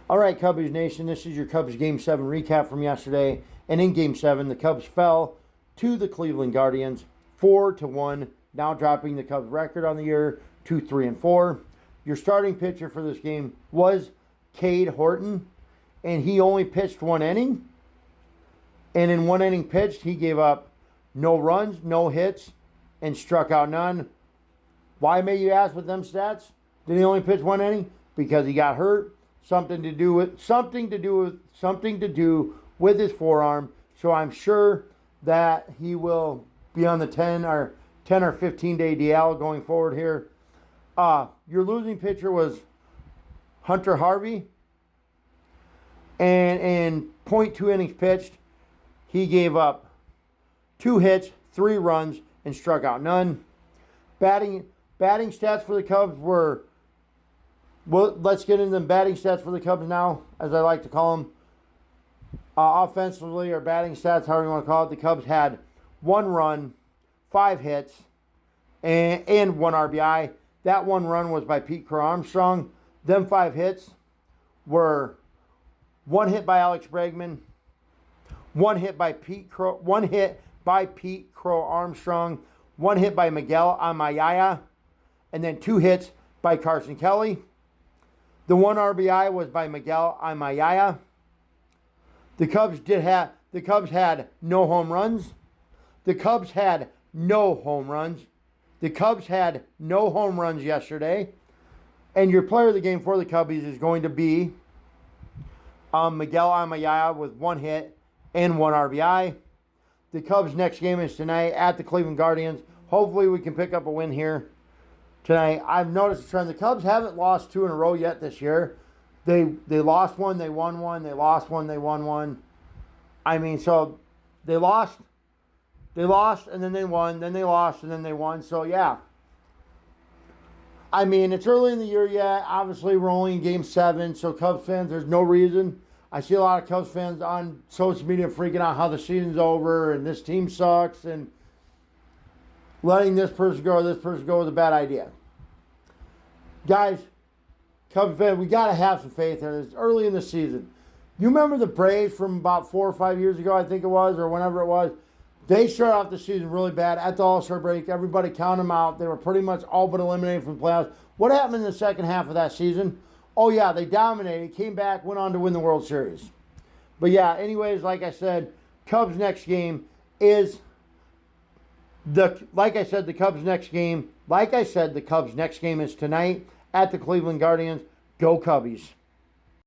All right, Cubbies Nation, this is your Cubs Game 7 recap from yesterday. And in Game 7, the Cubs fell to the Cleveland Guardians 4-1, now dropping the Cubs record on the year to 3-4. Your starting pitcher for this game was Cade Horton, and he only pitched one inning. And in one inning pitched, he gave up no runs, no hits, and struck out none. Why, may you ask, with them stats? Did he only pitch one inning? Because he got hurt. Something to do with his forearm. So I'm sure that he will be on the 10 or 15 day DL going forward here. Your losing pitcher was Hunter Harvey, and in .2 innings pitched, he gave up 2 hits, 3 runs, and struck out none. Batting stats for the Cubs were, well, let's get into the batting stats for the Cubs now, as I like to call them. Offensively, or batting stats, however you want to call it, the Cubs had 1 run, 5 hits, and 1 RBI. That 1 run was by Pete Crow-Armstrong. Them 5 hits were 1 hit by Alex Bregman, 1 hit by Pete Crow-Armstrong, 1 hit by Miguel Amaya, and then 2 hits by Carson Kelly. The 1 RBI was by Miguel Amaya. The Cubs had no home runs. The Cubs had no home runs. The Cubs had no home runs yesterday. And your player of the game for the Cubbies is going to be Miguel Amaya with 1 hit and 1 RBI. The Cubs' next game is tonight at the Cleveland Guardians. Hopefully we can pick up a win here tonight. I've noticed a trend. The Cubs haven't lost 2 in a row yet this year. They lost 1, they won 1. They lost 1, they won 1. I mean, so they lost, and then they won. Then they lost, and then they won. So, yeah. I mean, it's early in the year yet. Obviously, we're only in Game 7. So, Cubs fans, there's no reason. I see a lot of Cubs fans on social media freaking out how the season's over and this team sucks and letting this person go is a bad idea. Guys, Cubs fans, we got to have some faith here. It's early in the season. You remember the Braves from about 4 or 5 years ago, I think it was, or whenever it was? They started off the season really bad at the All-Star break. Everybody counted them out. They were pretty much all but eliminated from the playoffs. What happened in the second half of that season? Oh, yeah, they dominated, came back, went on to win the World Series. But, yeah, anyways, like I said, Cubs' next game is the Cubs' next game is tonight at the Cleveland Guardians. Go Cubbies.